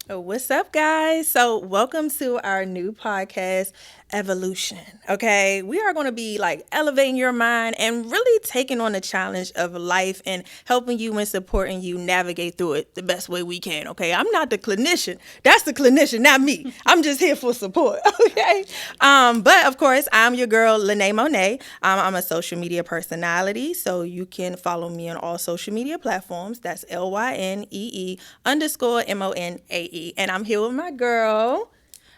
Oh, what's up, guys? So, welcome to our new podcast, Evolution. Okay, we are going to be like elevating your mind and really taking on the challenge of life and helping you and supporting you navigate through it the best way we can. Okay, I'm not the clinician, that's the clinician, not me. I'm just here for support. Okay, but of course, I'm your girl, Lene Monet. I'm a social media personality, so you can follow me on all social media platforms. That's LYNEE_MONAE. And I'm here with my girl.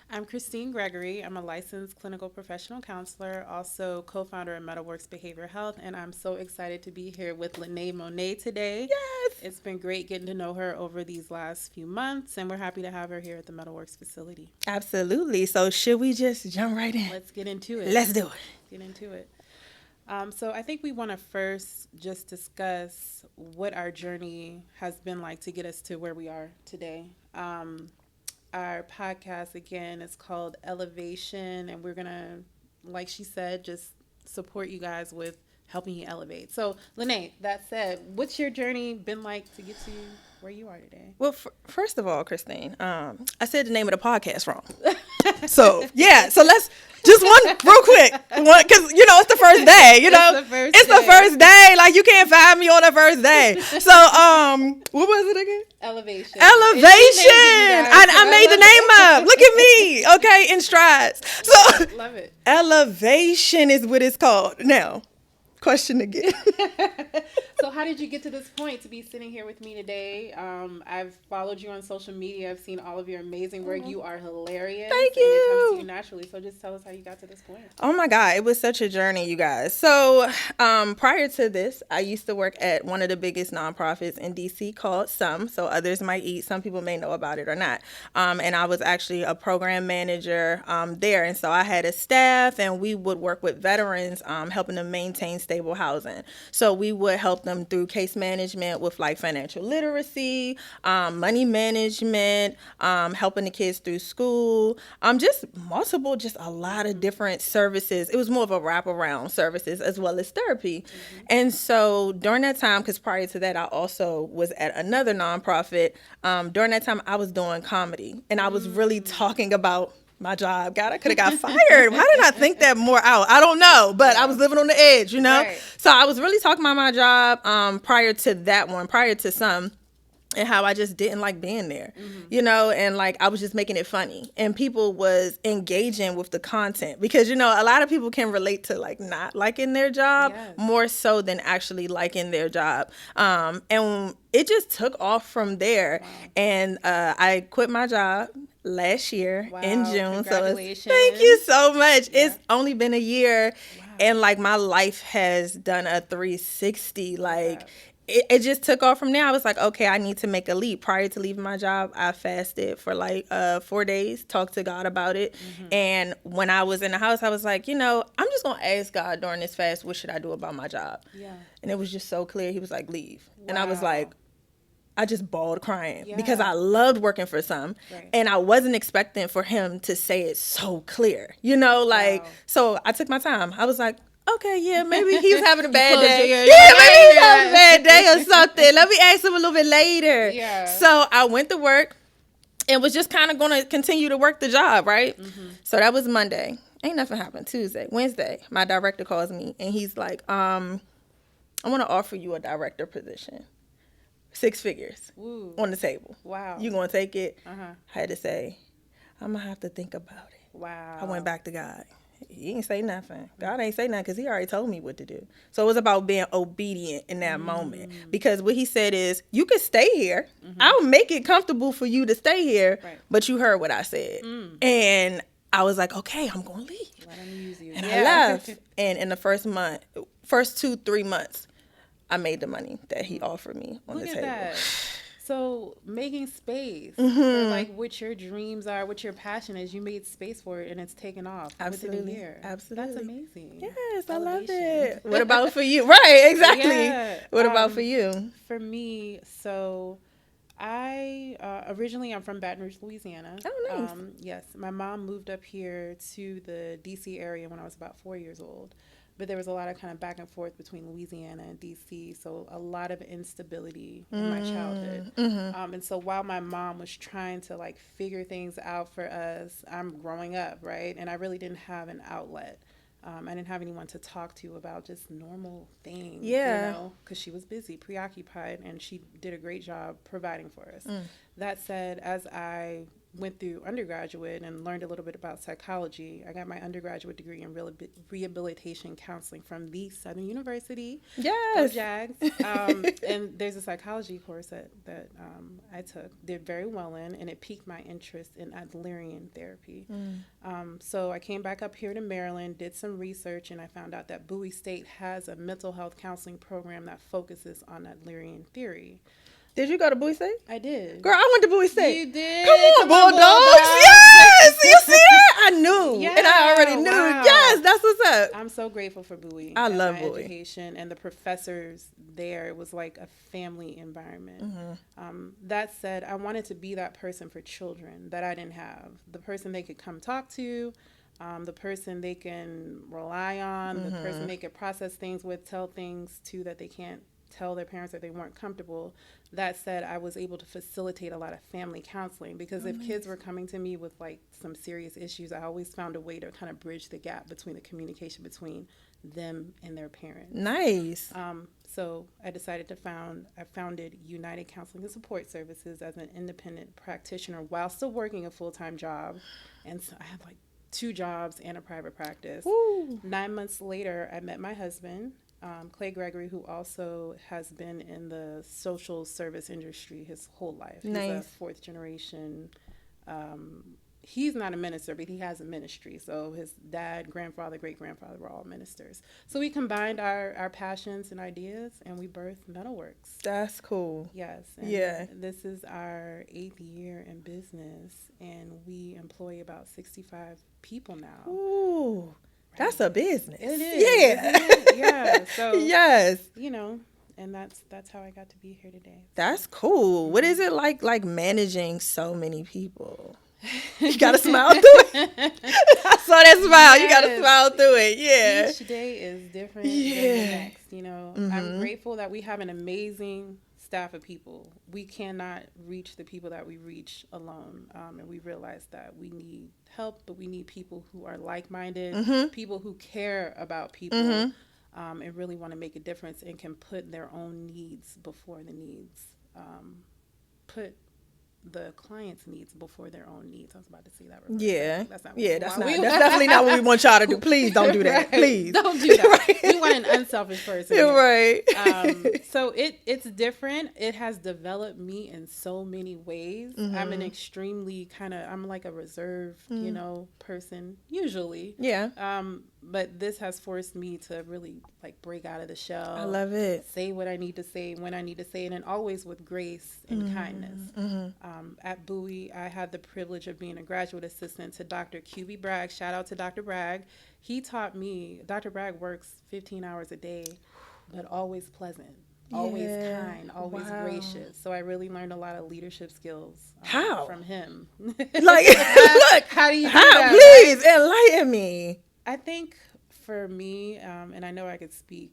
I'm Christine Gregory. I'm a licensed clinical professional counselor, also co-founder of Mettle Behavioral Health, and I'm so excited to be here with Lene Monet today. Yes. It's been great getting to know her over these last few months, and we're happy to have her here at the Metalworks facility. Absolutely. So, should we just jump right in? Let's get into it. Let's do it. Get into it. So I think we want to first just discuss what our journey has been like to get us to where we are today. Our podcast again is called Elevation, and we're gonna, like she said, just support you guys with helping you elevate. So, Lene, that said, what's your journey been like to get to where you are today? Well, first of all, Christine, I said the name of the podcast wrong. So yeah, so let's just one real quick, because it's the first day. It's the first day. Like you can't find me on the first day. So what was it again? Elevation. Elevation. I made the name up. Look at me. Okay, in strides. So Love it. elevation is what it's called now. Question again. So how did you get to this point to be sitting here with me today? I've followed you on social media. I've seen all of your amazing work. You are hilarious. Thank And it comes to you. you naturally. So just tell us how you got to this point. Oh my God, it was such a journey, you guys. So, prior to this, I used to work at one of the biggest nonprofits in DC called Some. So, others might eat. Some people may know about it or not. And I was actually a program manager there. And so, I had a staff, and we would work with veterans, helping them maintain stable housing. So, we would help them through case management with like financial literacy, money management, helping the kids through school, just multiple, just a lot of different services. It was more of a wraparound services as well as therapy. And so during that time, because prior to that, I also was at another nonprofit. During that time, I was doing comedy, and I was really talking about my job. God, I could have got fired. Why didn't I think that more out? I don't know, but I was living on the edge. Right. So I was really talking about my job prior to that one, prior to Some, and how I just didn't like being there, and like I was just making it funny, and people was engaging with the content because a lot of people can relate to like not liking their job Yes. more so than actually liking their job, and it just took off from there. Wow. And I quit my job last year in Wow, June. congratulations. Thank you so much. Yeah. It's only been a year, Wow. and like my life has done a 360. Like Wow. it just took off from there. I was like, okay, I need to make a leap. Prior to leaving my job, I fasted for like 4 days, talked to God about it. And when I was in the house, I was like, I'm just going to ask God during this fast, what should I do about my job? Yeah. And it was just so clear. He was like, leave. And I was Wow. like, I just bawled crying Yeah. because I loved working for Some, Right. and I wasn't expecting for him to say it so clear, Wow. so I took my time. I was like, okay, yeah, maybe he's having a bad closed day. your ear. Yeah, Yeah, maybe he's yeah. having a bad day or something. Let me ask him a little bit later. Yeah. So I went to work and was just kind of going to continue to work the job, right? So that was Monday. Ain't nothing happened. Tuesday, Wednesday, my director calls me and he's like, I want to offer you a director position. 6 figures Woo. on the table. Wow. You gonna take it? Uh-huh. I had to say, I'm gonna have to think about it. Wow. I went back to God. He ain't say nothing. God ain't say nothing because he already told me what to do. So it was about being obedient in that moment. Because what he said is, you could stay here. I'll make it comfortable for you to stay here. Right. But you heard what I said. And I was like, okay, I'm gonna leave. Let him use you. And I left. And in the first 2-3 months, I made the money that he offered me on Look the at table. that. So making space for like what your dreams are, what your passion is, you made space for it and it's taken off within a Absolutely. year. Absolutely. That's amazing. Yes, I love Elevation. it. What about for you? Right, exactly. Yeah. What about for you? For me, so I originally I'm from Baton Rouge, Louisiana. Oh, nice. Yes, my mom moved up here to the DC area when I was about 4 years old. but there was a lot of kind of back and forth between Louisiana and DC. So a lot of instability in my childhood. And so while my mom was trying to like figure things out for us, I'm growing up, right? And I really didn't have an outlet. I didn't have anyone to talk to about just normal things, Yeah. because she was busy, preoccupied, and she did a great job providing for us. That said, as I went through undergraduate and learned a little bit about psychology, I got my undergraduate degree in rehabilitation counseling from the Southern University. Go Yes. Jags. And there's a psychology course that I took, did very well in, and it piqued my interest in Adlerian therapy. So I came back up here to Maryland, did some research, and I found out that Bowie State has a mental health counseling program that focuses on Adlerian theory. Did you go to Bowie State? I did. Girl, I went to Bowie State. You did? Come on, Bulldogs. Yes. You see that? I knew. Yeah, and I already knew. wow. Yes, that's what's up. I'm so grateful for Bowie. I and love my Bowie. education and the professors there. It was like a family environment. That said, I wanted to be that person for children that I didn't have. The person they could come talk to, the person they can rely on, the person they could process things with, tell things to that they can't tell their parents that they weren't comfortable. That said, I was able to facilitate a lot of family counseling because if kids were coming to me with like some serious issues, I always found a way to kind of bridge the gap between the communication between them and their parents. Nice. So I decided to I founded United Counseling and Support Services as an independent practitioner while still working a full-time job. And so I have like 2 jobs and a private practice. Woo. 9 months later, I met my husband, Clay Gregory, who also has been in the social service industry his whole life. Nice. He's a 4th generation. He's not a minister, but he has a ministry. So his dad, grandfather, great-grandfather were all ministers. So we combined our passions and ideas, and we birthed Metalworks. That's cool. Yes. And Yeah. this is our 8th year in business, and we employ about 65 people now. Ooh. That's a business. It is. Yeah. Isn't it? Yeah. So yes. And that's how I got to be here today. That's cool. What is it like managing so many people? You gotta smile through it. I saw that smile. You gotta smile through it. Yeah. Each day is different than the next. I'm grateful that we have an amazing staff of people. We cannot reach the people that we reach alone. And we realize that we need help, but we need people who are like-minded, people who care about people, and really want to make a difference and can put their own needs before the needs, put the client's needs before their own needs. I was about to say that. Yeah. That's definitely not what we want y'all to do. Please don't do that. Right. Please. Don't do that. Right. We want an unselfish person. You're right. So it's different. It has developed me in so many ways. I'm an extremely I'm like a reserved, person usually. Yeah. But this has forced me to really like break out of the shell. I love it. Say what I need to say when I need to say it, and always with grace and kindness. At Bowie, I had the privilege of being a graduate assistant to Dr. QB Bragg. Shout out to Dr. Bragg. He taught me, Dr. Bragg works 15 hours a day, but always pleasant, always kind, always gracious. So I really learned a lot of leadership skills from him. Like, look, how do you do how? that? Please enlighten me. I think for me, and I know I could speak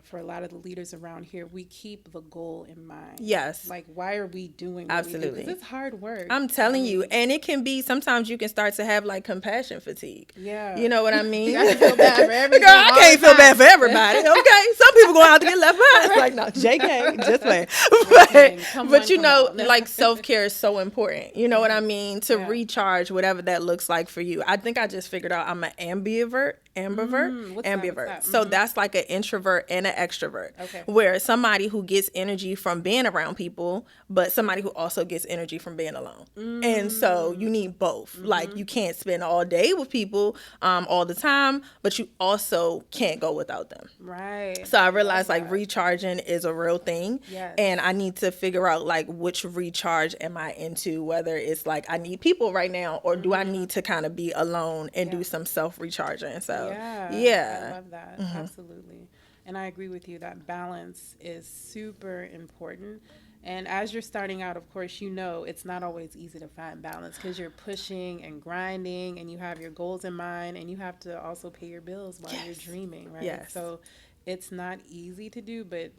for a lot of the leaders around here, we keep the goal in mind. Yes. Like, why are we doing what Absolutely. we do? 'Cause it's hard work. I'm telling you. And it can be, sometimes you can start to have like compassion fatigue. Yeah. You know what I mean? I feel bad for everybody. Girl, I can't feel bad for everybody. Okay. Some people go out to get left behind. It's like, no, JK, just playing. But you know, like self-care is so important. You know what I mean? To recharge whatever that looks like for you. I think I just figured out I'm an ambivert. Ambivert. So that's like an introvert and an extrovert. Okay. Where somebody who gets energy from being around people, but somebody who also gets energy from being alone. And so you need both. Like you can't spend all day with people all the time, but you also can't go without them. Right. So I realized like recharging is a real thing. Yes. And I need to figure out like which recharge am I into, whether it's like I need people right now or do I need to kind of be alone and do some self-recharging. So yeah. I love that. Absolutely. And I agree with you that balance is super important. And as you're starting out, of course, you know it's not always easy to find balance because you're pushing and grinding and you have your goals in mind and you have to also pay your bills while you're Yes. dreaming, right? Yes. So it's not easy to do, but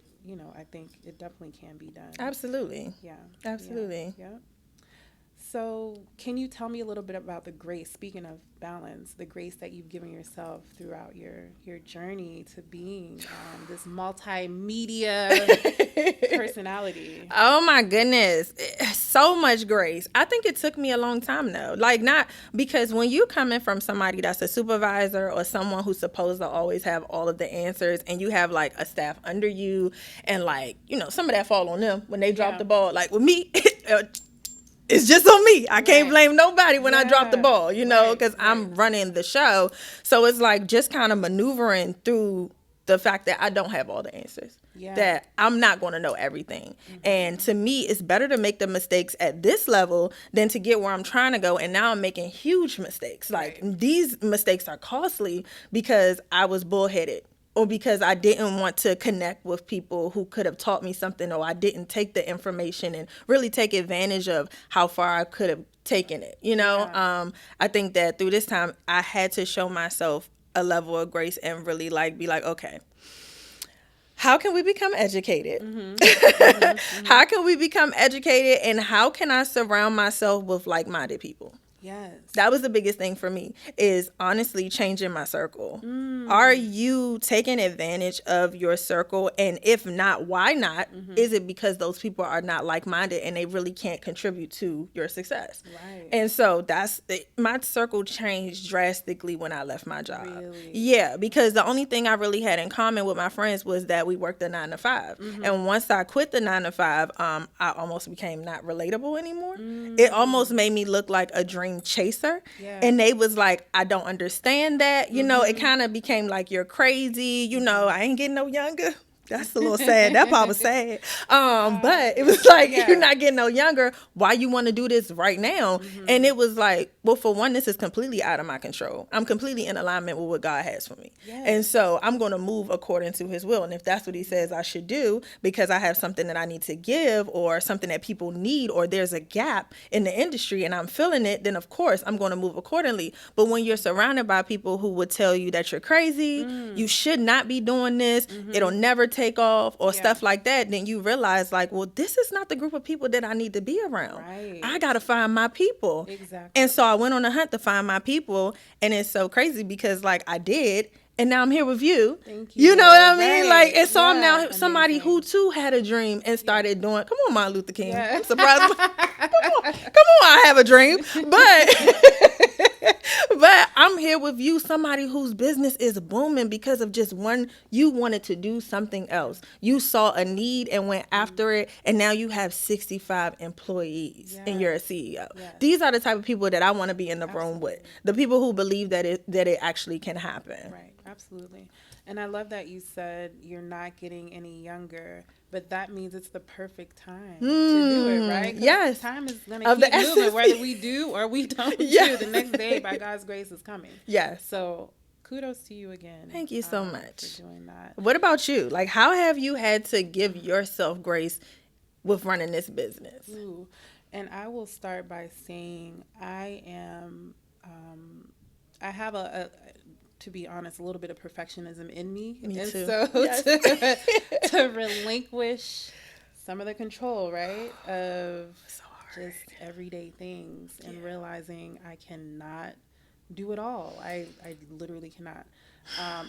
I think it definitely can be done. Absolutely. Yeah. Yeah. Absolutely. Yeah. So, can you tell me a little bit about the grace? Speaking of balance, the grace that you've given yourself throughout your journey to being this multimedia personality. Oh my goodness. So much grace. I think it took me a long time though. Like, not because when you coming from somebody that's a supervisor or someone who's supposed to always have all of the answers, and you have like a staff under you, and like, some of that fall on them when they drop Yeah. the ball. Like with me, it's just on me. I can't Right. blame nobody when I drop the Yeah. ball, Right. because I'm running the show. So it's like just kind of maneuvering through the fact that I don't have all the answers. Yeah. That I'm not going to know everything. And to me, it's better to make the mistakes at this level than to get where I'm trying to go. And now I'm making huge mistakes. Like Right. these mistakes are costly because I was bullheaded, or because I didn't want to connect with people who could have taught me something, or I didn't take the information and really take advantage of how far I could have taken it. Yeah. I think that through this time, I had to show myself a level of grace and really like be like, okay, how can we become educated? How can we become educated, and how can I surround myself with like-minded people? Yes. That was the biggest thing for me, is honestly changing my circle. Are you taking advantage of your circle? And if not, why not? Is it because those people are not like-minded and they really can't contribute to your success? Right. And so my circle changed drastically when I left my job. Really? Yeah, because the only thing I really had in common with my friends was that we worked a 9 to 5. And once I quit the 9 to 5, I almost became not relatable anymore. It almost made me look like a dream chaser. Yeah. And they was like, I don't understand that. It kind of became like, you're crazy. I ain't getting no younger. That's a little sad. That part was sad. But it was like, Yeah. you're not getting no younger. Why you want to do this right now? And it was like, well, for one, this is completely out of my control. I'm completely in alignment with what God has for me. Yes. And so I'm going to move according to his will. And if that's what he says I should do, because I have something that I need to give, or something that people need, or there's a gap in the industry and I'm feeling it, then of course I'm going to move accordingly. But when you're surrounded by people who would tell you that you're crazy, you should not be doing this, it'll never take off, or stuff like that, then you realize like, well, this is not the group of people that I need to be around. Right. I got to find my people. Exactly. And so I went on a hunt to find my people. And it's so crazy because like I did. And now I'm here with you. Thank you. You know what I mean? Right. Like, and so I'm Yeah. now somebody Amazing. who too had a dream and started doing. Come on, Martin Luther King. Yeah. I'm surprised. Come on, I have a dream. But I'm here with you, somebody whose business is booming because of just one. You wanted to do something else. You saw a need and went after it, and now you have 65 employees and you're a CEO. Yes. These are the type of people that I want to be in the room with. The people who believe that it actually can happen. Right. Absolutely. And I love that you said you're not getting any younger, but that means it's the perfect time to do it, right? 'Cause Yes. time is going Of to the keep moving, essence. whether we do or we don't Yeah. do. The next day, by God's grace, is coming. Yes. So kudos to you again. Thank you so much for doing that. What about you? Like, how have you had to give yourself grace with running this business? Ooh. And I will start by saying I am, I have to be honest, a little bit of perfectionism in me. Me and too. so Yes. to relinquish some of the control, right, of So hard. just everyday things and realizing I cannot do it all. I literally cannot.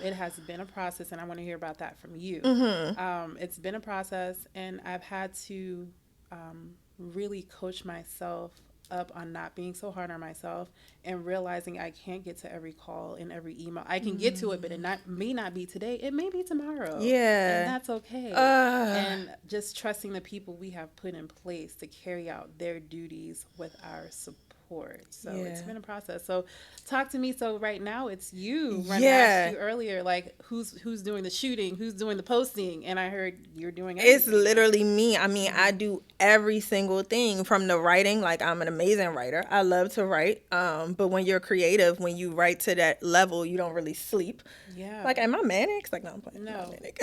It has been a process, and I want to hear about that from you. It's been a process, and I've had to really coach myself up on not being so hard on myself and realizing I can't get to every call and every email. I can get to it, but it may not be today. It may be tomorrow. Yeah. And that's okay. And just trusting the people we have put in place to carry out their duties with our support. support. So it's Yeah. been a process. So talk to me. So right now it's you. When I asked Yeah. you earlier, like who's doing the shooting, who's doing the posting, and I heard you're doing It's everything. literally me. I mean, I do every single thing from the writing. Like, I'm an amazing writer. I love to write. But when you're creative, when you write to that level, you don't really sleep. Yeah. Like, am I manic? It's like, no, I'm playing. I'm not No. manic.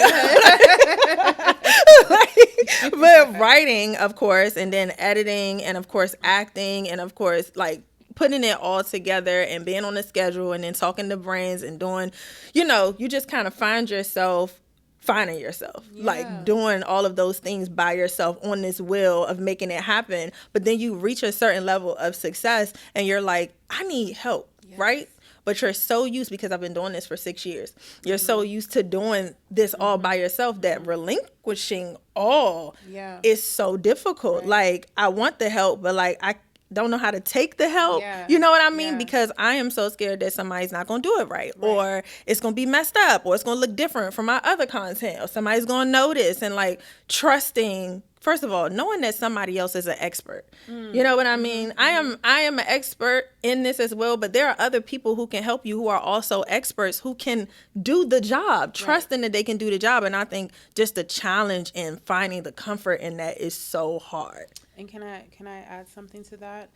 But writing, of course, and then editing, and of course, acting, and of course, like, putting it all together and being on a schedule and then talking to brands and doing, you just kind of find yourself finding yourself, like Yeah. doing all of those things by yourself on this wheel of making it happen. But then you reach a certain level of success and you're like, I need help, Yes. right? But you're so used, because I've been doing this for 6 years. You're so used to doing this all by yourself that relinquishing all Yeah. is so difficult. Right. Like, I want the help, but like, I don't know how to take the help. Yeah. You know what I mean? Yeah. Because I am so scared that somebody's not going to do it right, Right. or it's going to be messed up, or it's going to look different from my other content, or somebody's going to notice. And like, trusting, first of all, knowing that somebody else is an expert. You know what I mean? I am an expert in this as well, but there are other people who can help you who are also experts who can do the job, trusting that they can do the job. And I think just the challenge in finding the comfort in that is so hard. And can I add something to that?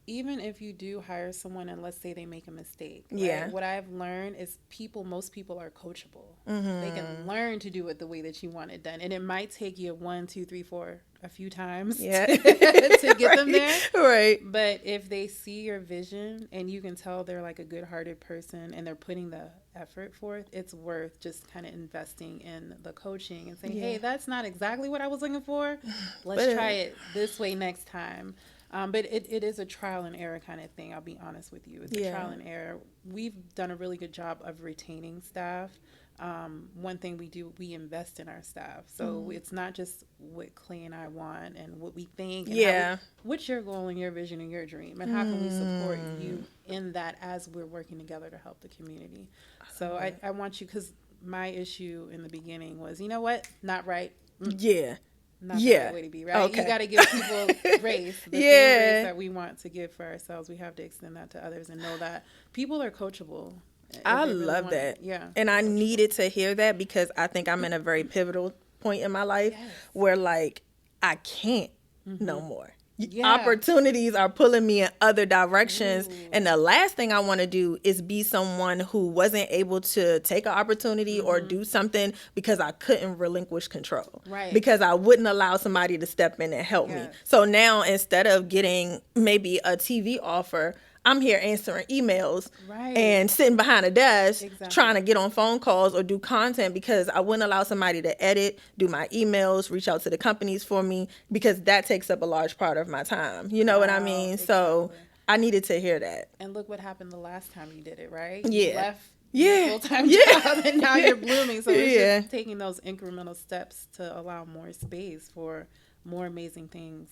Even if you do hire someone and let's say they make a mistake, right? Yeah. What I've learned is most people are coachable. They can learn to do it the way that you want it done. And it might take you 1, 2, 3, 4, a few times to get them there. Right. But if they see your vision and you can tell they're like a good-hearted person and they're putting the effort forth, it's worth just kind of investing in the coaching and saying, hey, that's not exactly what I was looking for. Let's try it this way next time. But it is a trial and error kind of thing. I'll be honest with you. It's a trial and error. We've done a really good job of retaining staff. One thing we do, we invest in our staff. So it's not just what Clay and I want and what we think. And what's your goal and your vision and your dream? And how can we support you in that as we're working together to help the community? So I want you, because my issue in the beginning was, you know what? Not right. Yeah. Not the right way to be, right? Okay. You got to give people grace. The same grace that we want to give for ourselves, we have to extend that to others and know that people are coachable. I love that. Yeah. And I needed to hear that, because I think I'm in a very pivotal point in my life where like I can't no more. Opportunities are pulling me in other directions. And the last thing I want to do is be someone who wasn't able to take an opportunity or do something because I couldn't relinquish control. Right. Because I wouldn't allow somebody to step in and help me. So now, instead of getting maybe a TV offer, I'm here answering emails and sitting behind a desk trying to get on phone calls or do content, because I wouldn't allow somebody to edit, do my emails, reach out to the companies for me, because that takes up a large part of my time. You know what I mean? So I needed to hear that. And look what happened the last time you did it, right? Yeah. You left your full-time job and now you're blooming. So it's just taking those incremental steps to allow more space for more amazing things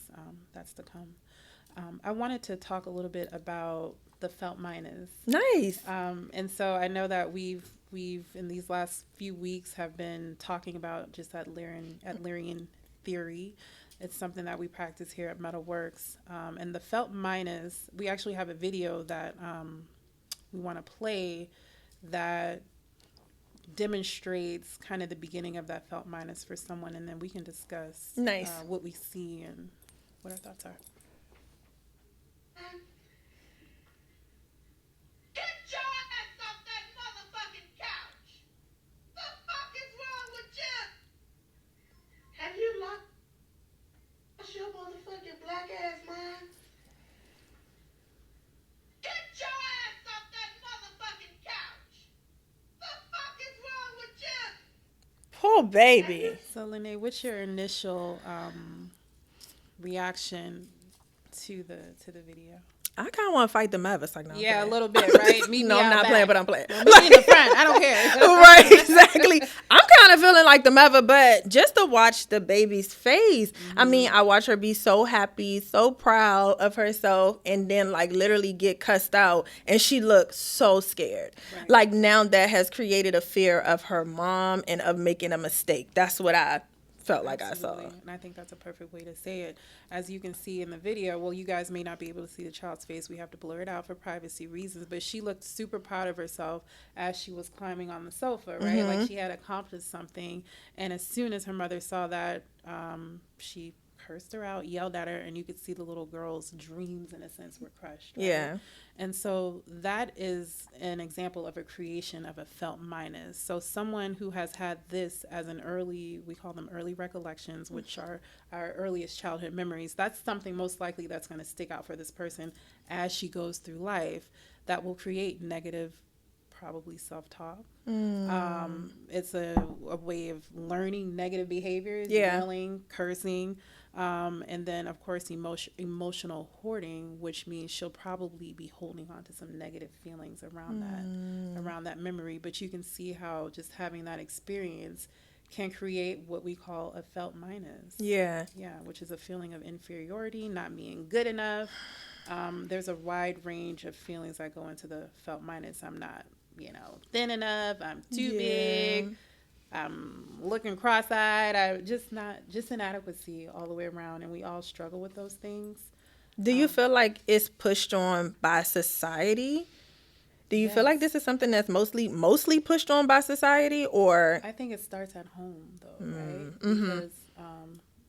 that's to come. I wanted to talk a little bit about the felt minus. Nice. And so I know that we've in these last few weeks have been talking about just that Lyrian theory. It's something that we practice here at Mettle Works. And the felt minus, we actually have a video that we want to play that demonstrates kind of the beginning of that felt minus for someone, and then we can discuss what we see and what our thoughts are. Get your ass off that motherfucking couch! The fuck is wrong with you? Have you lost your motherfucking black ass mind? Get your ass off that motherfucking couch! The fuck is wrong with you? Poor baby. So, Lene, what's your initial reaction to the video? I kind of want to fight the Mavis. Like, no, a little bit, right? No, I'm not playing, but I'm playing. Well, me in the front, I don't care. Right, exactly. I'm kind of feeling like the mother, but just to watch the baby's face. I mean, I watch her be so happy, so proud of herself, and then like literally get cussed out, and she looks so scared. Right. Like, now that has created a fear of her mom and of making a mistake. That's what I felt like I saw. Absolutely. And I think that's a perfect way to say it. As you can see in the video, well, you guys may not be able to see the child's face. We have to blur it out for privacy reasons. But she looked super proud of herself as she was climbing on the sofa, right? Like she had accomplished something. And as soon as her mother saw that, she cursed her out, yelled at her, and you could see the little girl's dreams, in a sense, were crushed. Right? Yeah. And so that is an example of a creation of a felt minus. So someone who has had this as an early, we call them early recollections, which are our earliest childhood memories, that's something most likely that's going to stick out for this person as she goes through life that will create negative, probably self-talk. It's a way of learning negative behaviors, yelling, cursing, and then of course emotional hoarding, which means she'll probably be holding on to some negative feelings around that memory. But you can see how just having that experience can create what we call a felt minus. Yeah, which is a feeling of inferiority, not being good enough. There's a wide range of feelings that go into the felt minus. I'm not, thin enough. I'm too big. I'm looking cross-eyed. I just inadequacy all the way around, and we all struggle with those things. Do you feel like it's pushed on by society? Do you feel like this is something that's mostly pushed on by society, or? I think it starts at home, though, right? Because,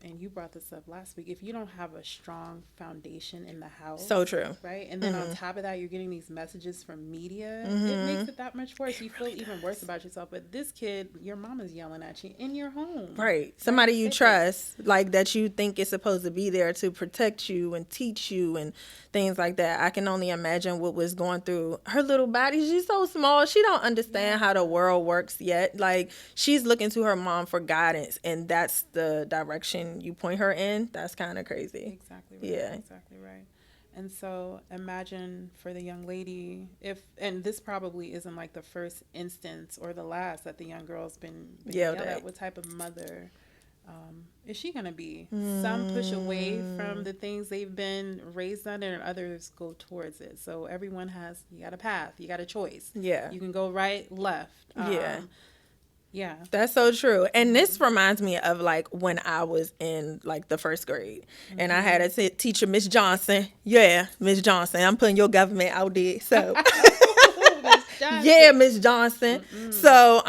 and you brought this up last week, if you don't have a strong foundation in the house. So true. Right? And then on top of that, you're getting these messages from media. It makes it that much worse. You feel even worse about yourself. But this kid, your mama's yelling at you in your home. Right. Somebody you trust, like that you think is supposed to be there to protect you and teach you and things like that. I can only imagine what was going through her little body. She's so small. She don't understand how the world works yet. Like, she's looking to her mom for guidance, and that's the direction you point her in. That's kind of crazy. Exactly right. Yeah. Exactly right. And so imagine for the young lady, and this probably isn't like the first instance or the last that the young girl's been yelled at. What type of mother is she going to be? Some push away from the things they've been raised under, and others go towards it. So everyone you got a path, you got a choice. Yeah. You can go right, left. Yeah. That's so true. And this reminds me of like when I was in like the first grade and I had a teacher, Miss Johnson. Yeah, Miss Johnson. I'm putting your government out there. So yeah, Miss Johnson. So,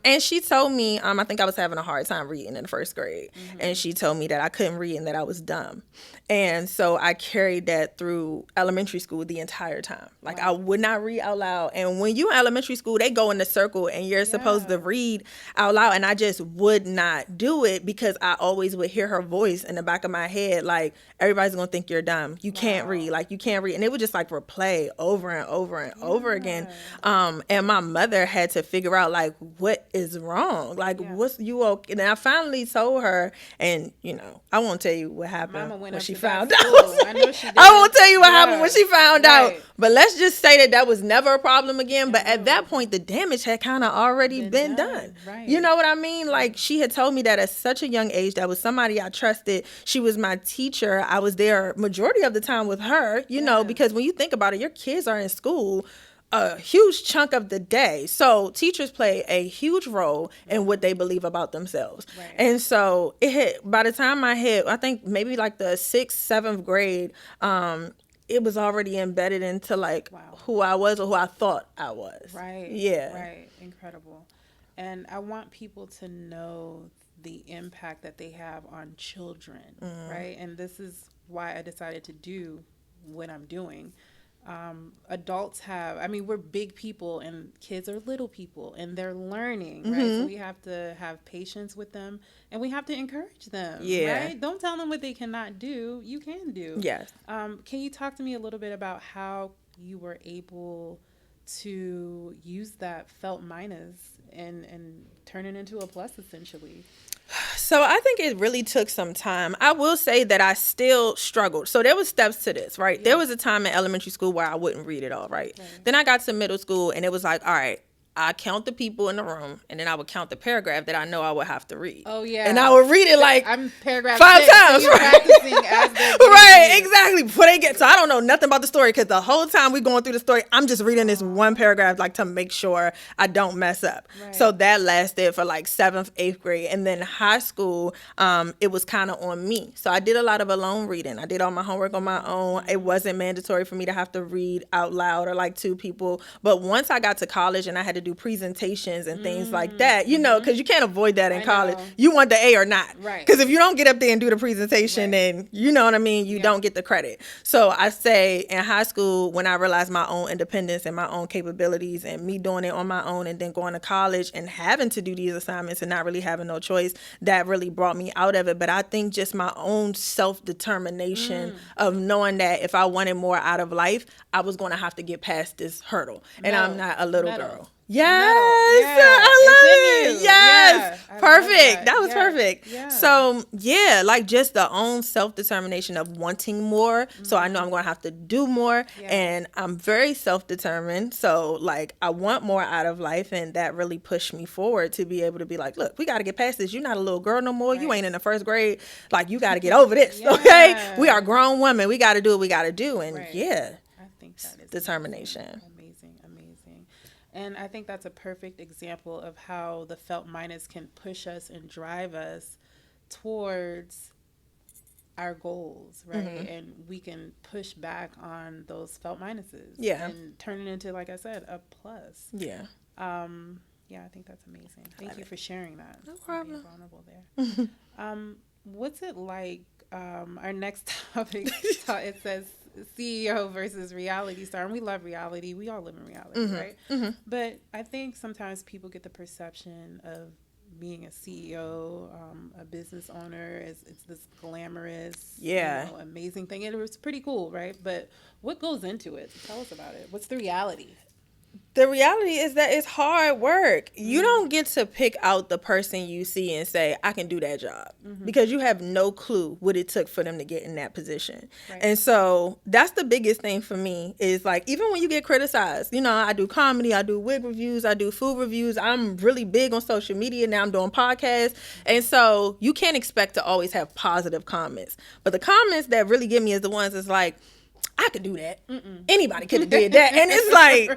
and she told me, I think I was having a hard time reading in the first grade. And she told me that I couldn't read and that I was dumb. And so I carried that through elementary school the entire time. Like, I would not read out loud. And when you in elementary school, they go in the circle and you're supposed to read out loud. And I just would not do it because I always would hear her voice in the back of my head. Like, everybody's going to think you're dumb. You can't read. Like, you can't read. And it would just like replay over and over and over again. And my mother had to figure out like, what is wrong? Like, what's you okay? And I finally told her, and I won't tell you what happened when she found out. I know she did. I won't tell you what happened when she found out. But let's just say that was never a problem again. But at that point, the damage had kind of already been done. Right. You know what I mean? Like, she had told me that at such a young age. That was somebody I trusted. She was my teacher. I was there majority of the time with her, because when you think about it, your kids are in school a huge chunk of the day. So teachers play a huge role in what they believe about themselves. Right. And so by the time I hit, I think maybe like the 6th, 7th grade, it was already embedded into like who I was or who I thought I was. Right. Yeah. Right. Incredible. And I want people to know the impact that they have on children. Right. And this is why I decided to do what I'm doing. Adults we're big people and kids are little people and they're learning, right? So we have to have patience with them and we have to encourage them, right? Don't tell them what they cannot do. You can do. Yes. Can you talk to me a little bit about how you were able to use that felt minus and turn it into a plus, essentially? So I think it really took some time. I will say that I still struggled. So there was steps to this, right? Yeah. There was a time in elementary school where I wouldn't read at all, right? Then I got to middle school and it was like, all right, I count the people in the room, and then I would count the paragraph that I know I would have to read. Oh yeah. And I would read it like I'm paragraph 5 6, times. So you're practicing as they're Right, exactly. Before they get, so I don't know nothing about the story because the whole time we going through the story, I'm just reading this one paragraph like to make sure I don't mess up. Right. So that lasted for like 7th, 8th grade, and then high school, it was kind of on me. So I did a lot of alone reading. I did all my homework on my own. It wasn't mandatory for me to have to read out loud or like 2 people. But once I got to college and I had to do presentations and things like that, you know, because you can't avoid that in college. know. You want the A or not. Right. Because if you don't get up there and do the presentation, then you know what I mean, you don't get the credit. So I say in high school, when I realized my own independence and my own capabilities and me doing it on my own and then going to college and having to do these assignments and not really having no choice, that really brought me out of it. But I think just my own self-determination of knowing that if I wanted more out of life, I was going to have to get past this hurdle. And I'm not a little girl. Yes, I love it. Yes, perfect. That was perfect. Yeah. So yeah, like just the own self-determination of wanting more. So I know I'm going to have to do more, and I'm very self-determined. So like I want more out of life, and that really pushed me forward to be able to be like, look, we got to get past this. You're not a little girl no more. You ain't in the 1st grade. Like you got to get over this. Okay, we are grown women. We got to do what we got to do, and I think that is determination. Amazing. And I think that's a perfect example of how the felt minus can push us and drive us towards our goals, right? And we can push back on those felt minuses and turn it into, like I said, a plus. Yeah, I think that's amazing. Thank you for sharing that. No problem. Being vulnerable there. What's it like? Our next topic, it says CEO versus reality star, and we love reality. We all live in reality, right? But I think sometimes people get the perception of being a CEO, a business owner, it's this glamorous, amazing thing. And it was pretty cool, right? But what goes into it? Tell us about it. What's the reality? The reality is that it's hard work. You don't get to pick out the person you see and say, I can do that job. Because you have no clue what it took for them to get in that position. Right. And so that's the biggest thing for me is like, even when you get criticized, you know, I do comedy, I do wig reviews, I do food reviews. I'm really big on social media. Now I'm doing podcasts. And so you can't expect to always have positive comments. But the comments that really get me is the ones that's like, I could do that. Anybody could have did that. And it's like,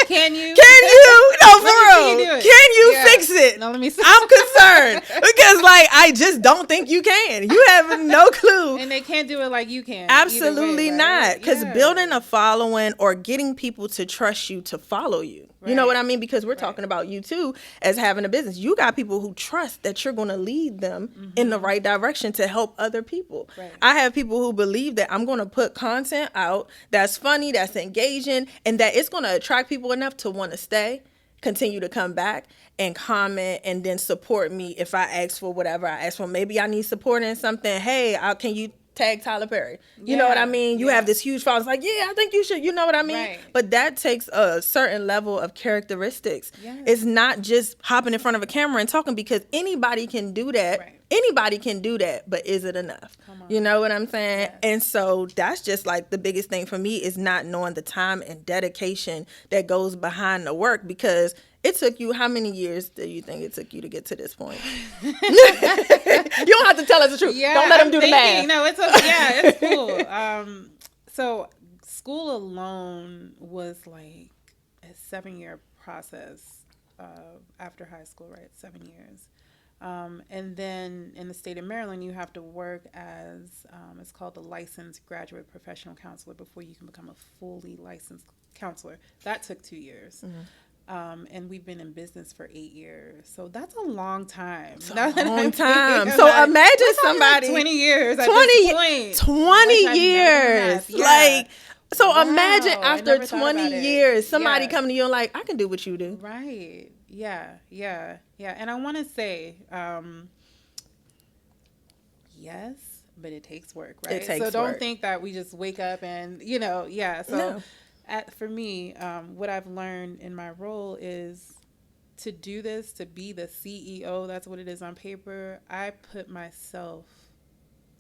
can you? No, for real. Can you fix it? No, let me see. I'm concerned because like, I just don't think you can. You have no clue. And they can't do it like you can. Absolutely way, right? not. Because building a following or getting people to trust you to follow you. You know what I mean? Because we're talking about you too as having a business. You got people who trust that you're going to lead them in the right direction to help other people. Right. I have people who believe that I'm going to put content out that's funny, that's engaging, and that it's going to attract people enough to want to stay, continue to come back and comment and then support me if I ask for whatever I ask for. Maybe I need support in something. Hey, can you tag Tyler Perry? You know what I mean? You have this huge following. It's like, I think you should. You know what I mean? Right. But that takes a certain level of characteristics. Yes. It's not just hopping in front of a camera and talking because anybody can do that. Right. Anybody can do that, but is it enough? You know what I'm saying? Yes. And so that's just like the biggest thing for me is not knowing the time and dedication that goes behind the work because it took you, how many years do you think it took you to get to this point? You don't have to tell us the truth. Don't let them do the math. No, it's okay. It's cool. So school alone was like a 7-year process after high school, right? 7 years. And then in the state of Maryland, you have to work as, it's called the licensed graduate professional counselor before you can become a fully licensed counselor. That took 2 years. And we've been in business for 8 years. So that's a long time. It's a long time. So imagine somebody. Like 20 years at this point. 20 years. Like, so imagine after 20 years, somebody coming to you and like, I can do what you do. Right. Yeah. And I want to say, yes, but it takes work, right? It takes work. So don't think that we just wake up and, So for me, what I've learned in my role is to do this, to be the CEO, that's what it is on paper. I put myself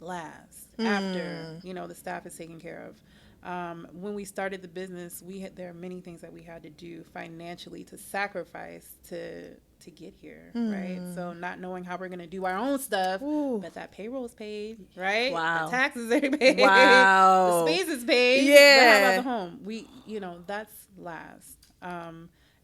last after, the staff is taken care of. When we started the business, there are many things that we had to do financially to sacrifice to get here, right? So not knowing how we're gonna do our own stuff, Ooh. but that payroll is paid, right? The Wow. taxes are paid, the Wow. space is paid. But how about Yeah. the home? That's last.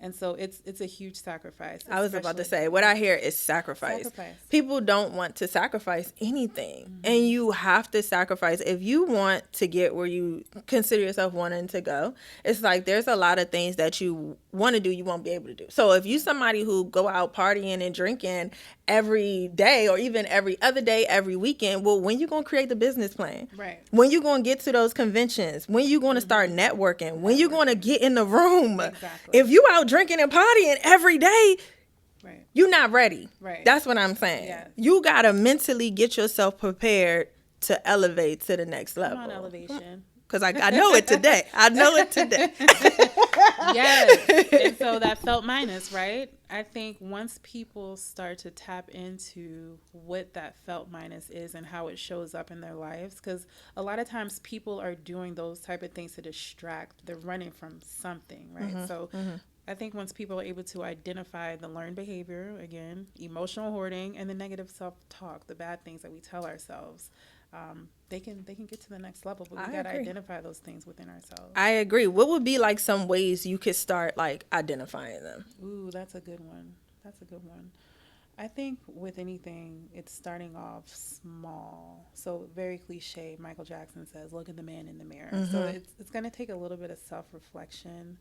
And so it's a huge sacrifice, I was about to especially say, what I hear is sacrifice. sacrifice. People don't want to sacrifice anything. And Mm-hmm. you have to sacrifice. If you want to get where you consider yourself wanting to go, it's like there's a lot of things that you want to do, you won't be able to do. So if you somebody who go out partying and drinking every day or even every other day, every weekend, well, when you going to create the business plan? Right. When you going to get to those conventions? When you going to start networking? When you going to get in the room? Exactly. If you out drinking and partying every day, Right. you're not ready. Right. That's what I'm saying. Yes. You got to mentally get yourself prepared to elevate to the next level. Come on, elevation. Because I know it today. I know it today. Yes. And so that felt minus, right? I think once people start to tap into what that felt minus is and how it shows up in their lives, because a lot of times people are doing those type of things to distract. They're running from something, right? So I think once people are able to identify the learned behavior, again, emotional hoarding, and the negative self-talk, the bad things that we tell ourselves, they can get to the next level. But we got to identify those things within ourselves. I agree. What would be like some ways you could start like identifying them? Ooh, that's a good one. That's a good one. I think with anything, it's starting off small. So very cliche. Michael Jackson says, "Look at the man in the mirror." So it's going to take a little bit of self-reflection,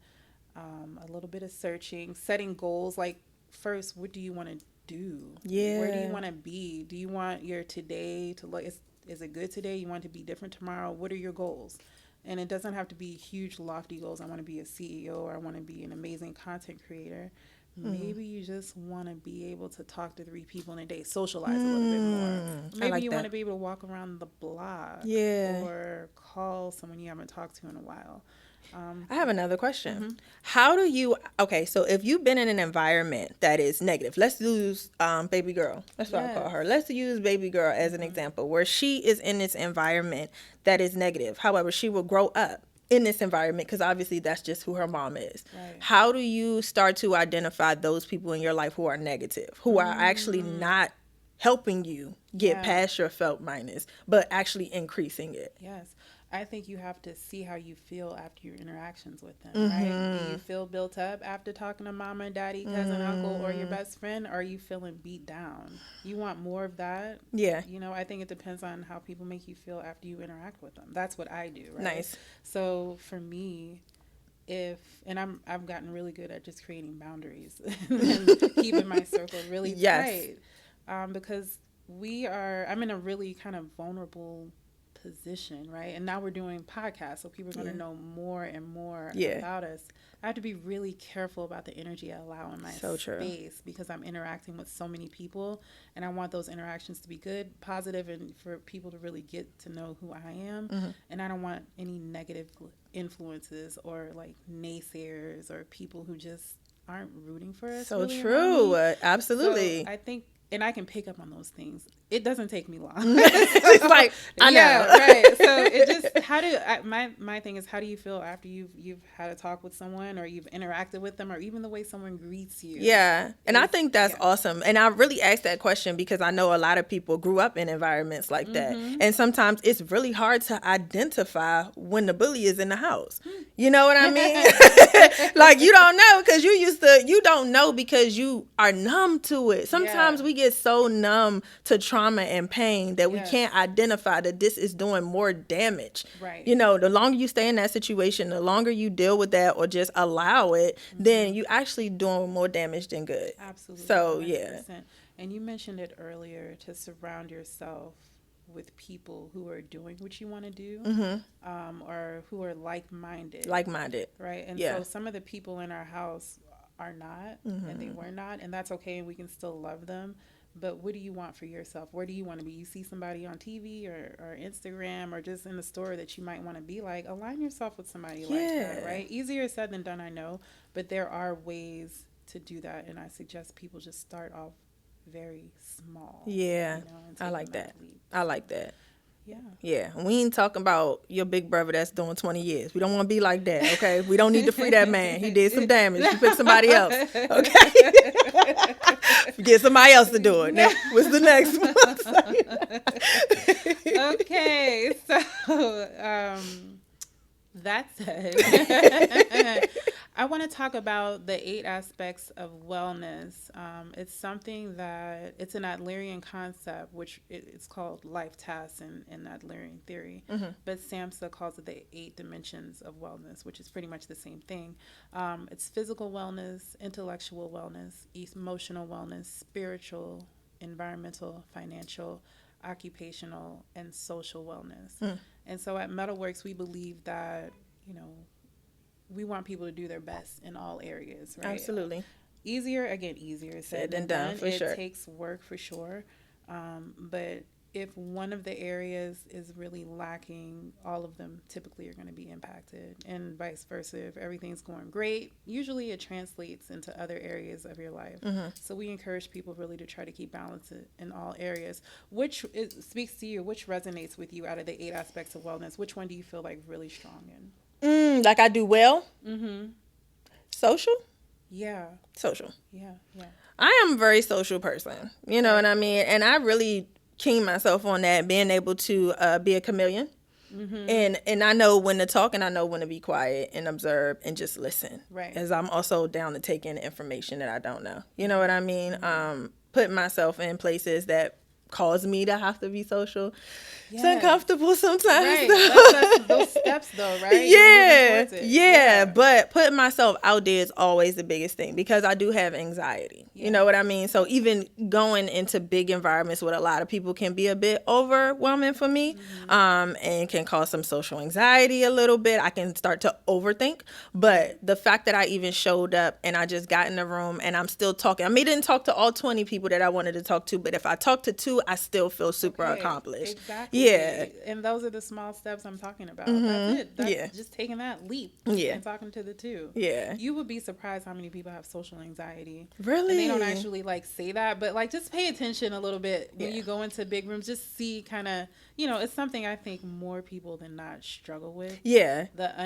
a little bit of searching, setting goals. Like first, what do you want to do? Yeah. Where do you want to be? Do you want your today to look? Is it good today? You want it to be different tomorrow? What are your goals? And it doesn't have to be huge, lofty goals. I want to be a CEO or I want to be an amazing content creator. Maybe you just want to be able to talk to 3 people in a day, socialize a little bit more. Maybe like you that. want to be able to walk around the block or call someone you haven't talked to in a while. I have another question. How do you, okay, so if you've been in an environment that is negative, let's use baby girl. That's what I call her. Let's use baby girl as an example, where she is in this environment that is negative. However, she will grow up in this environment because obviously that's just who her mom is. Right. How do you start to identify those people in your life who are negative, who are actually not helping you get past your felt minus, but actually increasing it? Yes. I think you have to see how you feel after your interactions with them, right? Do you feel built up after talking to mama and daddy, cousin, uncle, or your best friend? Or are you feeling beat down? You want more of that? Yeah. You know, I think it depends on how people make you feel after you interact with them. That's what I do, right? Nice. So for me, I've gotten really good at just creating boundaries and keeping my circle really tight. Because I'm in a really kind of vulnerable position, right? And now we're doing podcasts, so people are going to know more and more about us. I have to be really careful about the energy I allow in my space because I'm interacting with so many people, and I want those interactions to be good, positive, and for people to really get to know who I am. And I don't want any negative influences or like naysayers or people who just aren't rooting for us. So really true. Absolutely. So I think, and I can pick up on those things. It doesn't take me long. It's like, I know. Yeah, right. So it just, my thing is, how do you feel after you've had a talk with someone or you've interacted with them or even the way someone greets you? Yeah. And I think that's awesome. And I really asked that question because I know a lot of people grew up in environments like that. And sometimes it's really hard to identify when the bully is in the house. You know what I mean? Like you don't know because you don't know because you are numb to it. Sometimes we get so numb to trauma and pain that we can't identify that this is doing more damage. Right. You know, the longer you stay in that situation, the longer you deal with that or just allow it, then you actually doing more damage than good. Absolutely. So 100%. And you mentioned it earlier, to surround yourself with people who are doing what you want to do, or who are like-minded. Right. And so some of the people in our house are not, and they were not, and that's okay, and we can still love them. But what do you want for yourself? Where do you want to be? You see somebody on TV or Instagram or just in the store that you might want to be like, align yourself with somebody like that, right? Easier said than done, I know, but there are ways to do that, and I suggest people just start off very small. Yeah, you know, I like that. I like that. Yeah. Yeah, we ain't talking about your big brother that's doing 20 years. We don't want to be like that, okay? We don't need to free that man. He did some damage. You pick somebody else, okay? Get somebody else to do it. Now, what's the next one? Okay, so that said, I want to talk about the 8 aspects of wellness. It's something that it's an Adlerian concept, which it's called life tasks in Adlerian theory. But SAMHSA calls it the 8 dimensions of wellness, which is pretty much the same thing. It's physical wellness, intellectual wellness, emotional wellness, spiritual, environmental, financial, occupational, and social wellness. And so at Metalworks, we believe that, you know, we want people to do their best in all areas, right? Absolutely. Easier said than done. For sure. It takes work for sure. But if one of the areas is really lacking, all of them typically are going to be impacted, and vice versa. If everything's going great, usually it translates into other areas of your life. So we encourage people really to try to keep balance in all areas. Which speaks to you? Which resonates with you out of the 8 aspects of wellness? Which one do you feel like really strong in? Like I do well? Social? Yeah. Social. Yeah. I am a very social person. You know what I mean? And I really keen myself on that, being able to be a chameleon. And I know when to talk, and I know when to be quiet and observe and just listen. Right. As I'm also down to take in information that I don't know. You know what I mean? Putting myself in places that cause me to have to be social. It's uncomfortable sometimes. Right. That's those steps though, right? Yeah. But putting myself out there is always the biggest thing, because I do have anxiety. You know what I mean? So even going into big environments with a lot of people can be a bit overwhelming for me, and can cause some social anxiety a little bit. I can start to overthink. But the fact that I even showed up and I just got in the room and I'm still talking. I may didn't talk to all 20 people that I wanted to talk to, but if I talk to 2, I still feel super accomplished. Exactly. Yeah. And those are the small steps I'm talking about. That's it. That's just taking that leap. Yeah. And talking to the 2. Yeah. You would be surprised how many people have social anxiety. Really? And they don't actually like say that, but like just pay attention a little bit when you go into big rooms. Just see kind of, you know, it's something I think more people than not struggle with. Yeah. The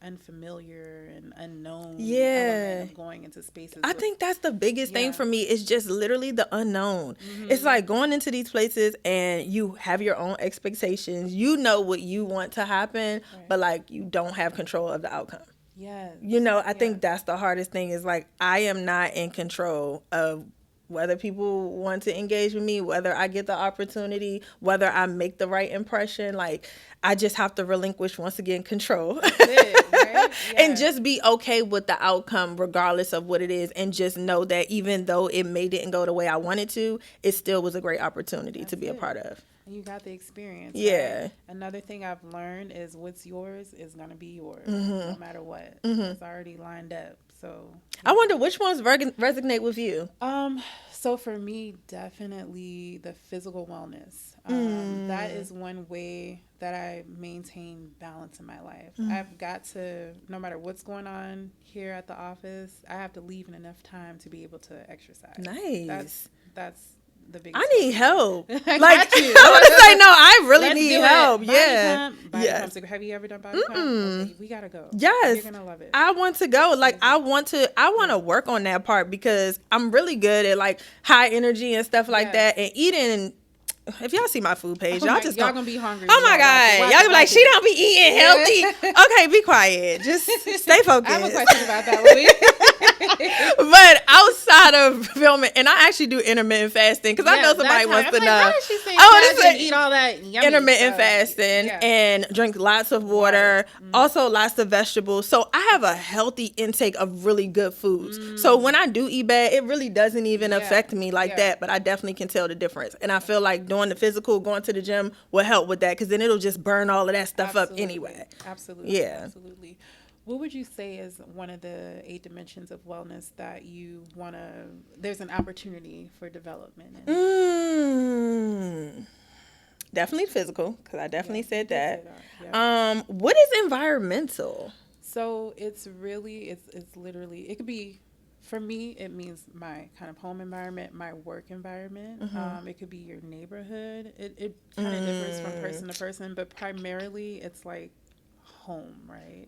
unfamiliar and unknown Yeah. element of going into spaces. I think that's the biggest thing for me, is just literally the unknown. It's like going into these places and you have your own expectations. You know what you want to happen, but like you don't have control of the outcome. Yes. You know, I think that's the hardest thing, is like I am not in control of whether people want to engage with me, whether I get the opportunity, whether I make the right impression. Like I just have to relinquish, once again, control. That's it, right? And just be okay with the outcome regardless of what it is, and just know that even though it didn't go the way I wanted to, it still was a great opportunity to be a part of. And you got the experience. Yeah. Right? Another thing I've learned is what's yours is going to be yours, no matter what. It's already lined up. So I wonder which ones resonate with you. So for me, definitely the physical wellness. That is one way that I maintain balance in my life. I've got to, no matter what's going on here at the office, I have to leave in enough time to be able to exercise. Nice. That's the biggest. I need help. I Like, got you. I want to say, no, I really Let's need do help. it. Yeah. Body Yes. pump. Have you ever done body pump? Okay, we gotta go. Yes. You're gonna love it. I want to go. Like I want to work on that part, because I'm really good at like high energy and stuff like that, and eating. If y'all see my food page, y'all gonna be hungry. Oh my God. Y'all be like, she don't be eating healthy. Okay, be quiet. Just stay focused. I have a question about that, Louis. But outside of filming, and I actually do intermittent fasting, because I know somebody wants to know. How is she saying eat all that yummy intermittent stuff? fasting and drink lots of water, also lots of vegetables. So I have a healthy intake of really good foods. So when I do eat bad, it really doesn't even affect me like that, but I definitely can tell the difference. And I feel like doing the physical, going to the gym will help with that, because then it'll just burn all of that stuff up anyway. Absolutely. Yeah. Absolutely. What would you say is one of the 8 dimensions of wellness that you want to, there's an opportunity for development in? Definitely physical, because I definitely said that. Yeah. What is environmental? So it's really, it's literally, it could be For me, it means my kind of home environment, my work environment. It could be your neighborhood. It kind of differs from person to person, but primarily it's like home, right?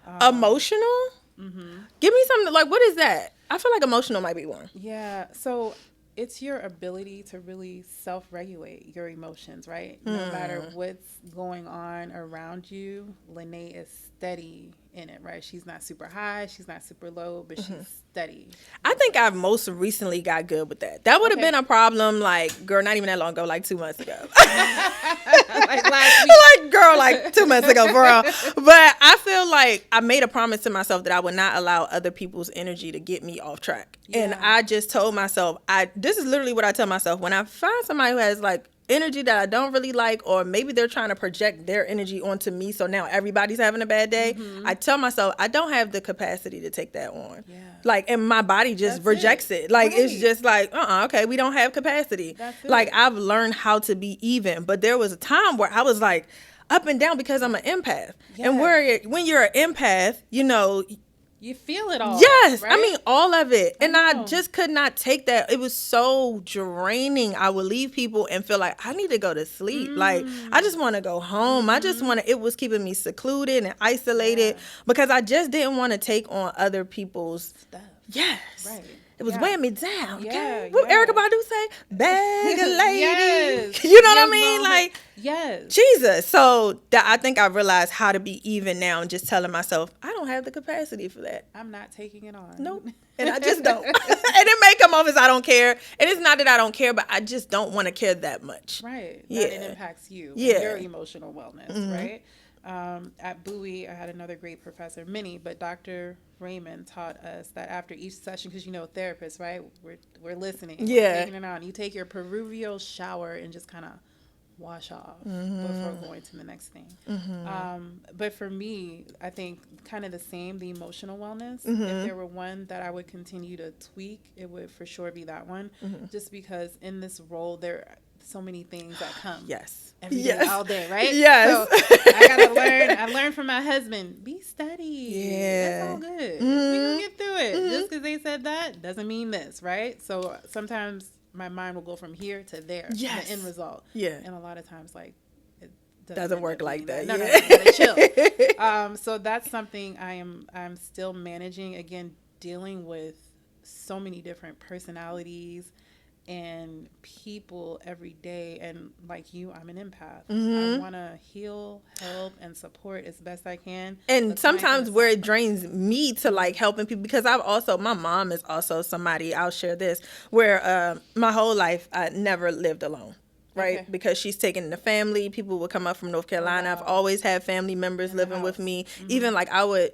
Um, Emotional? hmm Give me something like, what is that? I feel like emotional might be one. Yeah. So it's your ability to really self regulate your emotions, right? No matter what's going on around you, Lene is steady in it, right? She's not super high, she's not super low, but she's steady I with think it. I've most recently got good with that. That would have Okay. been a problem, like, girl, not even that long ago, like 2 months ago. Like last week. Like, girl, like 2 months ago, for real. But I feel like I made a promise to myself that I would not allow other people's energy to get me off track. And Yeah. I just told myself, this is literally what I tell myself when I find somebody who has like energy that I don't really like, or maybe they're trying to project their energy onto me. So now everybody's having a bad day. I tell myself I don't have the capacity to take that on. Yeah. Like, and my body just That's rejects it. it. Like, it's Right. just like, okay, we don't have capacity. That's it. Like, I've learned how to be even. But there was a time where I was like up and down because I'm an empath. And when you're an empath, You feel it all. yes, Right? I mean all of it. And I know. just could not take that. It was so draining. I would leave people and feel like I need to go to sleep. Like, I just want to go home. I just want to, it was keeping me secluded and isolated because I just didn't want to take on other people's, Stuff. yes. Right. It was Yeah. weighing me down. Yeah, Okay. What yeah. Erica Badu say? Bag a lady. Yes. You know what I Yes, mean? Mama. Like, Yes. Jesus. So that I think I realized how to be even now and just telling myself, I don't have the capacity for that. I'm not taking it on. Nope. And I just don't. And it may come off as I don't care. And it's not that I don't care, but I just don't want to care that much. Right. Yeah. That it impacts you Yeah. and your emotional wellness, right? At Bowie, I had another great professor, Minnie, but Dr. Raymond taught us that after each session, because therapists, right? We're listening. Yeah. We're taking it on. You take your peruvial shower and just kind of wash off before going to the next thing. But for me, I think kind of the same, the emotional wellness. If there were one that I would continue to tweak, it would for sure be that one. Just because in this role, there are so many things that come. Yes. Every day, Yes. all day, right? Yes. So I gotta learn. I learned from my husband. Be steady. Yeah. That's all good. We gonna get through it. Just because they said that doesn't mean this, right? So sometimes my mind will go from here to there. Yes. The end result. Yeah. And a lot of times, like, it Doesn't end work up like being that. No, Yeah. you gotta chill. So that's something I'm still managing. Again, dealing with so many different personalities and people every day, and like you, I'm an empath. I want to heal, help, and support as best I can. And The sometimes client where it drains me to like helping people, because my mom is also somebody, I'll share this, where my whole life I never lived alone. Right? Okay. Because she's taken the family. People would come up from North Carolina. wow. I've always had family members In the living with house. me. Even like I would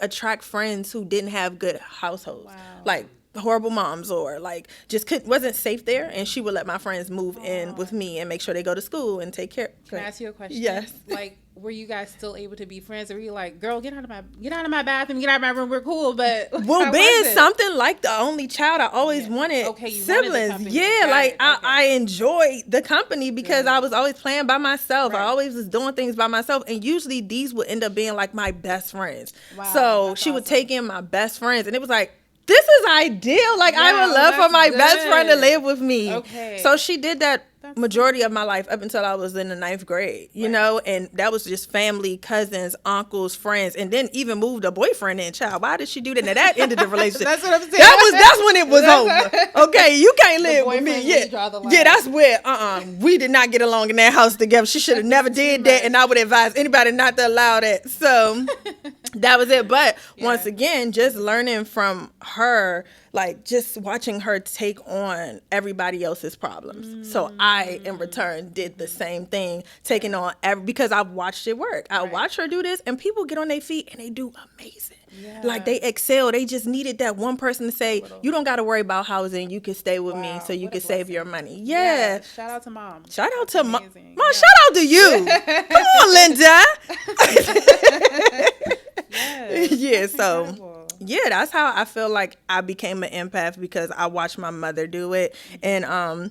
attract friends who didn't have good households. Wow. Like horrible moms, or like just wasn't safe there, and she would let my friends move in with me and make sure they go to school and take care. Can I ask you a question? Yes. Like, were you guys still able to be friends, or were you like, girl, get out of my bathroom, get out of my room, we're cool, but Well, how being was it? something like the only child, I always Yeah. wanted Okay, you wanted the siblings. company. Yeah, Got like it. Okay. I enjoyed the company because Yeah. I was always playing by myself. Right. I always was doing things by myself, and usually these would end up being like my best friends. Wow, So that's she would awesome. take in my best friends, and it was like, this is ideal. Like, I Yeah, would love for that's my best friend to good. live with me. Okay. So she did that That's majority of my life up until I was in the 9th grade, you Right. know, and that was just family, cousins, uncles, friends, and then even moved a boyfriend in. Child, why did she do that? Now that ended the relationship. That's what I'm saying. That's when it was over. Okay, you can't live with boyfriend me. where Yeah, you draw the line. yeah, that's where we did not get along in that house together. She should have never did that, much. and I would advise anybody not to allow that. So that was it. But once again, just learning from her, like just watching her take on everybody else's problems. So I, in return, did the same thing, taking on because I've watched it work. I watch her do this, and people get on their feet and they do amazing. Yeah. Like they excel. They just needed that one person to say, "You don't got to worry about housing. You can stay with me, Wow, so you what a can save blessing. your money." Yeah. Shout out to mom. Shout out That's to mom. amazing. Mom, Yeah. shout out to you. Come on, Linda. Yes, Yeah, that's so incredible. yeah, that's how I feel like I became an empath, because I watched my mother do it, and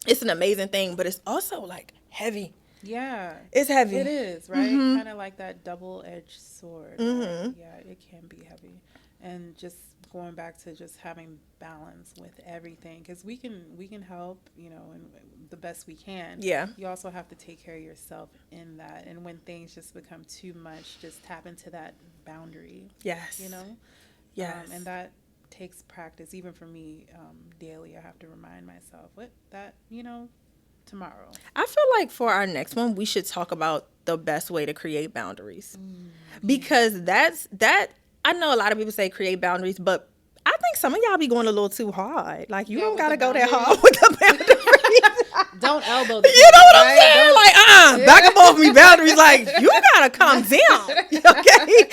it's an amazing thing, but it's also like heavy. Yeah. It's heavy. It is, right? Kind of like that double-edged sword. Right? Yeah, it can be heavy. And just going back to just having balance with everything, because we can help, and the best we can. Yeah. You also have to take care of yourself in that, and when things just become too much, just tap into that boundary. Yes. Yes. And that takes practice. Even for me, daily, I have to remind myself tomorrow. I feel like for our next one, we should talk about the best way to create boundaries, because that. I know a lot of people say create boundaries, but I think some of y'all be going a little too hard. Like, you don't gotta go that hard with the boundaries. Don't elbow the You know what I'm right? saying? Like, back up off me, boundaries. Like, you gotta calm down. Okay?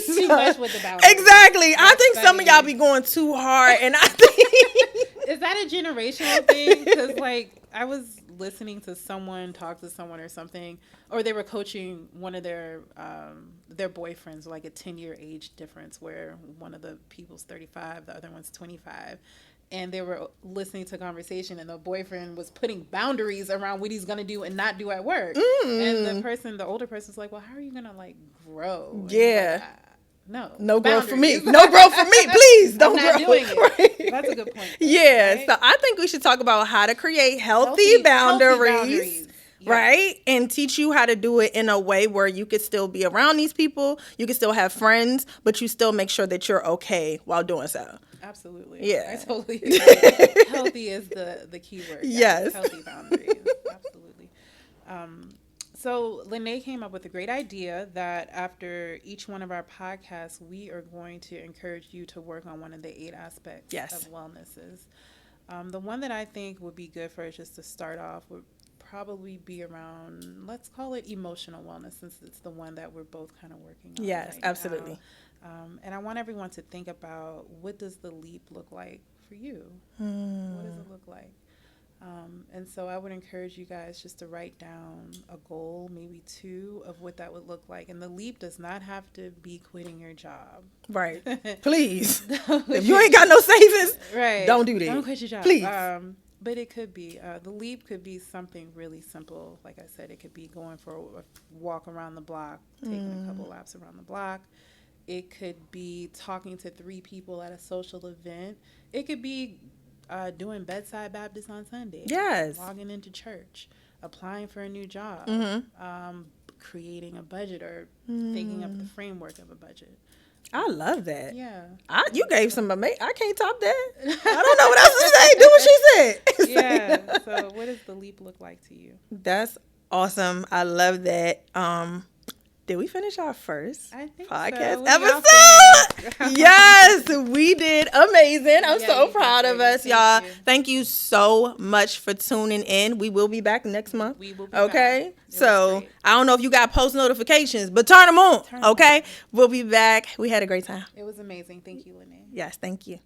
Too much with the boundaries. Exactly. I think some of funny. y'all be going too hard, and I think Is that a generational thing? Because, like, I was listening to someone talk to someone or something, or they were coaching one of their boyfriends, like a 10-year age difference, where one of the people's 35, the other one's 25. And they were listening to conversation, and the boyfriend was putting boundaries around what he's going to do and not do at work. And the older person's like, well, how are you going to, like, grow? And Yeah. like, no. No growth for me. Boundaries. No growth for me. Please don't I'm not grow. doing it. Right. That's a good point. Yeah. Right? So I think we should talk about how to create healthy boundaries. Yeah. Right? And teach you how to do it in a way where you could still be around these people. You can still have friends, but you still make sure that you're okay while doing so. Absolutely. Yeah. I totally agree. Healthy is the key word. Yes. Healthy boundaries. Absolutely. So Lene came up with a great idea that after each one of our podcasts, we are going to encourage you to work on one of the 8 aspects of wellnesses. The one that I think would be good for us just to start off would probably be around, let's call it emotional wellness, since it's the one that we're both kind of working on. Yes, right absolutely. now. And I want everyone to think about, what does the leap look like for you? What does it look like? And so I would encourage you guys just to write down a goal, maybe 2, of what that would look like. And the leap does not have to be quitting your job. Right. Please. If you ain't got no savings, right, don't do that. Don't quit your job. Please. But it could be, the leap could be something really simple. Like I said, it could be going for a walk around the block, taking a couple laps around the block. It could be talking to 3 people at a social event. It could be doing bedside Baptist on Sunday. Yes. Logging into church, applying for a new job, creating a budget, or thinking up the framework of a budget. I love that. Yeah. You gave some amazing. I can't top that. I don't know what else to say. Do what she said. Yeah. So what does the leap look like to you? That's awesome. I love that. Did we finish our first podcast episode? Yes, we did amazing. I'm so proud of us, y'all. Thank you so much for tuning in. We will be back next month. We will be okay? back. So I don't know if you got post notifications, but turn them on. Okay? We'll be back. We had a great time. It was amazing. Thank you, Lene. Yes, thank you.